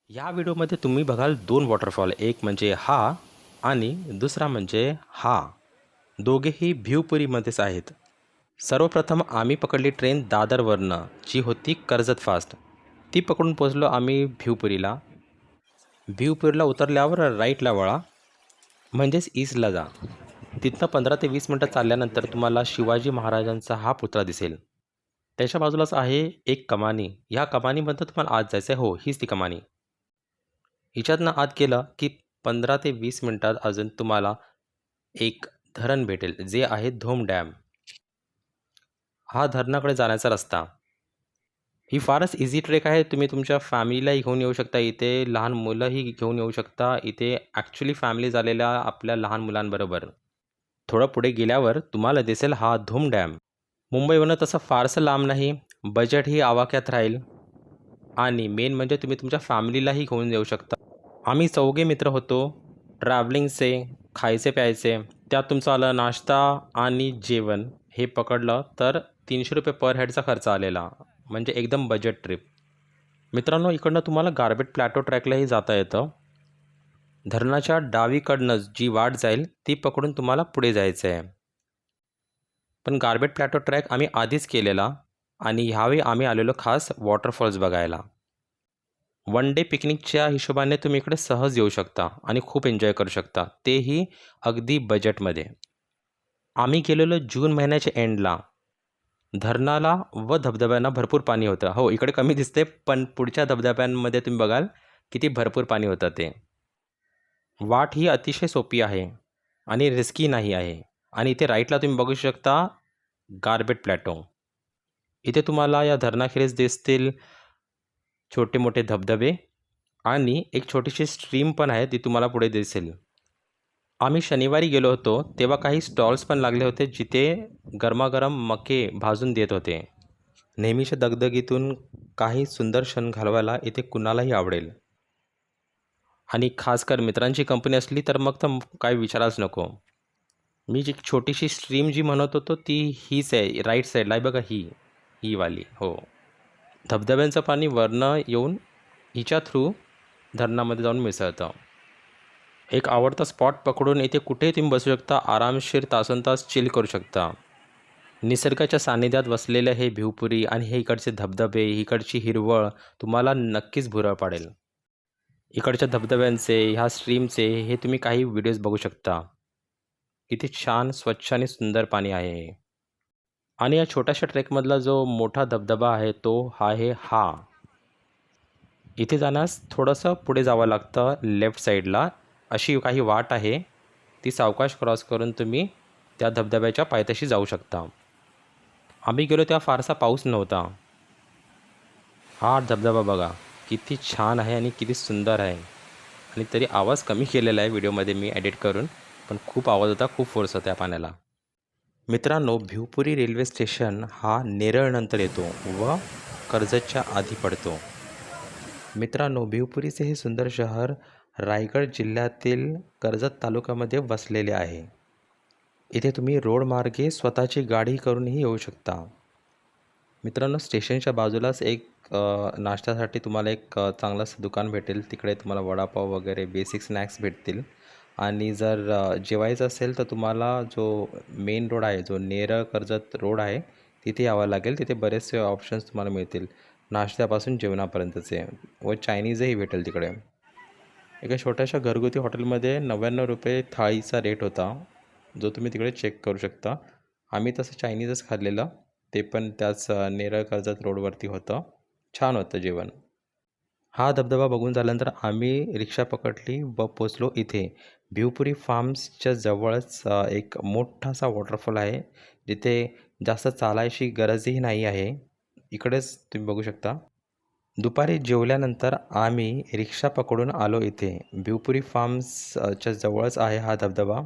या व्हिडिओमध्ये तुम्ही बघाल दोन वॉटरफॉल, एक म्हणजे हा आणि दुसरा म्हणजे हा. दोघेही भिवपुरीमध्येच आहेत. सर्वप्रथम आम्ही पकडली ट्रेन दादरवरनं, जी होती कर्जत फास्ट. ती पकडून पोचलो आम्ही भिवपुरीला. भिवपुरीला उतरल्यावर राईटला वळा, म्हणजेच ईस्टला जा. तिथनं 15 ते 20 मिनटं चालल्यानंतर तुम्हाला शिवाजी महाराजांचा हा पुतळा दिसेल. त्याच्या बाजूलाच आहे एक कमानी. ह्या कमानीमध्ये तुम्हाला आत जायचं आहे. हो, हीच ती कमानी. हिच्यातनं आत गेलं की 15 ते 20 मिनिटात अजून तुम्हाला एक धरण भेटेल, जे आहे धोम डॅम. हा धरणाकडे जाण्याचा रस्ता. ही फारच इझी ट्रेक आहे. तुम्ही तुमच्या फॅमिलीलाही घेऊन येऊ शकता इथे. लहान मुलंही घेऊन येऊ शकता इथे. ॲक्च्युली फॅमिली झालेल्या आपल्या लहान मुलांबरोबर. थोडं पुढे गेल्यावर तुम्हाला दिसेल हा धूम डॅम. मुंबईवरून तसं फारसं लांब नाही. बजेटही आवाक्यात राहील आणि मेन म्हणजे तुम्ही तुमच्या फॅमिलीलाही घेऊन येऊ शकता. आम्ही चौघे मित्र होतो. ट्रॅव्हलिंगचे, खायचे प्यायचे, त्यात तुमचं आलं नाश्ता आणि जेवण हे पकडलं तर ₹300 पर हेडचा खर्च आलेला. म्हणजे एकदम बजेट ट्रिप. मित्रांनो, इकडनं तुम्हाला गारबेट प्लॅटो ट्रॅकलाही जाता येतं. धरणाच्या डावीकडनं जी वाट जाईल ती पकडून तुम्हाला पुढे जायचं आहे. पण गारबेट प्लॅटो ट्रॅक आम्ही आधीच केलेला आणि ह्यावेळी आम्ही आलेलो खास वॉटरफॉल्स बघायला. वन डे पिकनिकच्या हिशोबाने तुम्ही इकडे सहज येऊ शकता आणि खूप एन्जॉय करू शकता, तेही अगदी बजेटमध्ये. आम्ही गेलेलो जून महिन्याच्या एंडला. धरणाला व धबधब्यांना भरपूर पाणी होतं. हो, इकडे कमी दिसते, पण पुढच्या धबधब्यांमध्ये तुम्ही बघाल किती भरपूर पाणी होतं ते. वाट ही अतिशय सोपी आहे आणि रिस्की नाही आहे. आणि इथे राईटला तुम्ही बघू शकता गारबेट प्लॅटो. इथे तुम्हाला या धरणाखेरीज दिसतील छोटे मोठे धबधबे आणि एक छोटीशी स्ट्रीम पण आहे, ती तुम्हाला पुढे दिसेल. आम्ही शनिवारी गेलो होतो, तेव्हा काही स्टॉल्स पण लागले होते, जिथे गरमागरम मके भाजून देत होते. नेहमीच्या दगदगीतून काही सुंदर क्षण घालवायला इथे कुणालाही आवडेल. आणि खासकर मित्रांची कंपनी असली तर मग तर काय विचाराच नको. मी जी छोटीशी स्ट्रीम जी म्हणत होतो ती हीच आहे, राईट साईडला आहे बघा, ही वाली. हो, धबधब्यांचं पाणी वरनं येऊन हिच्या थ्रू धरणामध्ये जाऊन मिसळतं. एक आवडता स्पॉट पकडून इथे कुठेही तुम्ही बसू शकता. आरामशीर तासनतास चिल करू शकता. निसर्गाच्या सानिध्यात वसलेलं हे भिवपुरी आणि हे इकडचे धबधबे, इकडची हिरवळ तुम्हाला नक्कीच भुरळ पाडेल. इकडच्या धबधब्यांचे, ह्या स्ट्रीमचे हे तुम्ही काही व्हिडिओज बघू शकता. किती छान, स्वच्छ आणि सुंदर पाणी आहे हे. आणि या छोट्याशा ट्रेकमधला जो मोठा धबधबा आहे तो आहे हा. इथे जाण्यास थोडंसं पुढे जावं लागतं लेफ्ट साईडला. अशी काही वाट आहे, ती सावकाश क्रॉस करून तुम्ही त्या धबधब्याच्या पायथ्याशी जाऊ शकता. आम्ही गेलो तेव्हा फारसा पाऊस नव्हता. हा धबधबा बघा, किती छान आहे आणि किती सुंदर आहे. आणि तरी आवाज कमी केलेला आहे व्हिडिओमध्ये मी एडिट करून, पण खूप आवाज होता, खूप फोर्स होता त्या पाण्याला. मित्रांनो, भिवपुरी रेल्वे स्टेशन हा नेरळनंतर येतो व कर्जतच्या आधी पडतो. मित्रांनो, भिवपुरीचे हे सुंदर शहर रायगड जिल्ह्यातील कर्जत तालुक्यामध्ये वसलेले आहे. इथे तुम्ही रोडमार्गे स्वतःची गाडी करूनही येऊ शकता. मित्रांनो, स्टेशनच्या बाजूलाच एक नाश्त्यासाठी तुम्हाला एक चांगलंसं दुकान भेटेल. तिकडे तुम्हाला वडापाव वगैरे बेसिक स्नॅक्स भेटतील. आणि जर जेवायचं असेल तर तुम्हाला जो मेन रोड आहे, जो नेरळ कर्जत रोड आहे, तिथे यावं लागेल. तिथे बरेचसे ऑप्शन्स तुम्हाला मिळतील नाश्त्यापासून जेवणापर्यंतचे, व चायनीजही भेटेल तिकडे. एका छोट्याशा घरगुती हॉटेलमध्ये ₹99 थाळीचा रेट होता, जो तुम्ही तिकडे चेक करू शकता. आम्ही तसं चायनीजच खाल्लेलं, ते पण त्याच नेरळ कर्जत रोडवरती होतं. छान होतं जेवण. हा धबधबा बघून झाल्यानंतर आम्ही रिक्षा पकडली व पोचलो इथे. भिवपुरी फार्म्सच्या जवळच एक मोठासा वॉटरफॉल आहे, जिथे जास्त चालायची गरजही नाही आहे. इकडेच तुम्ही बघू शकता. दुपारी जेवल्यानंतर आम्ही रिक्षा पकडून आलो इथे. भिवपुरी फार्म्सच्या जवळच आहे हा धबधबा.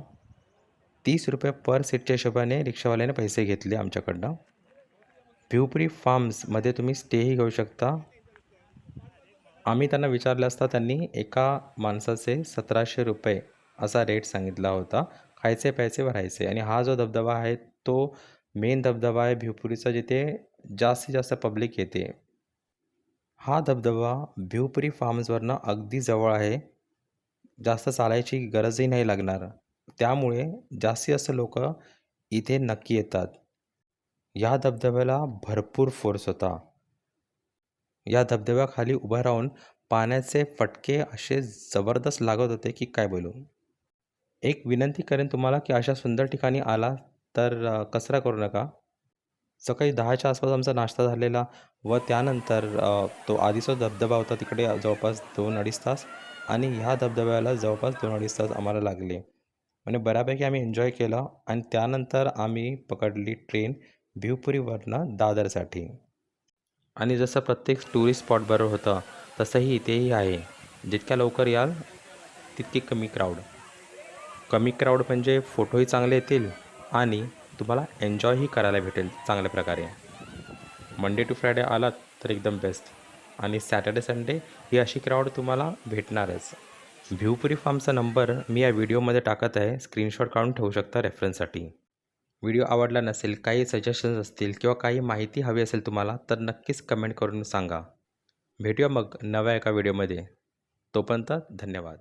₹30 पर सीटच्या हिशोबाने रिक्षावाल्याने पैसे घेतले आमच्याकडनं. भिवपुरी फार्म्समध्ये तुम्ही स्टेही घेऊ शकता. आम्ही त्यांना विचारलं असता त्यांनी एका माणसाचे ₹1700 असा रेट सांगितला होता. खायचे, प्यायचे व राहायचे. आणि हा जो धबधबा आहे तो मेन धबधबा आहे भिवपुरीचा, जिथे जास्तीत जास्त पब्लिक येते. हा धबधबा भिवपुरी फार्म्सवरनं अगदी जवळ आहे. जास्त चालायची गरजही नाही लागणार. त्यामुळे जास्तीत जास्त लोकं इथे नक्की येतात. या धबधब्याला भरपूर फोर्स होता. या धबधब्याखाली उभं राहून पाण्याचे फटके असे जबरदस्त लागत होते की काय बोलू. एक विनंती करेन तुम्हाला की अशा सुंदर ठिकाणी आला तर कचरा करू नका. सकाळी 10च्या आसपास आमचा नाश्ता झालेला व त्यानंतर तो आधीचा धबधबा होता तिकडे जवळपास 2-2.5 तास आणि ह्या धबधब्याला जवळपास 2-2.5 तास आम्हाला लागले. म्हणजे बऱ्यापैकी आम्ही एन्जॉय केलं आणि त्यानंतर आम्ही पकडली ट्रेन भिवपुरीवरनं दादरसाठी. आणि जसं प्रत्येक टुरिस्ट स्पॉट बरोबर होतं तसंही इथेही आहे. जितक्या लवकर याल तितकी कमी क्राऊड म्हणजे फोटोही चांगले येतील आणि तुम्हाला एन्जॉयही करायला भेटेल चांगल्या प्रकारे. मंडे टू फ्रायडे आलात तर एकदम बेस्ट आणि सॅटर्डे संडे ही अशी क्राऊड तुम्हाला भेटणारच. भिवपुरी फार्मचा नंबर मी या व्हिडिओमध्ये टाकत आहे. स्क्रीनशॉट काढून ठेवू शकता रेफरन्ससाठी. व्हिडिओ आवडला नसेल, काही सजेशन्स असतील किंवा काही माहिती हवी असेल तुम्हाला तर नक्कीच कमेंट करून सांगा. भेटूया मग नव्या एका व्हिडिओमध्ये. तोपर्यंत धन्यवाद.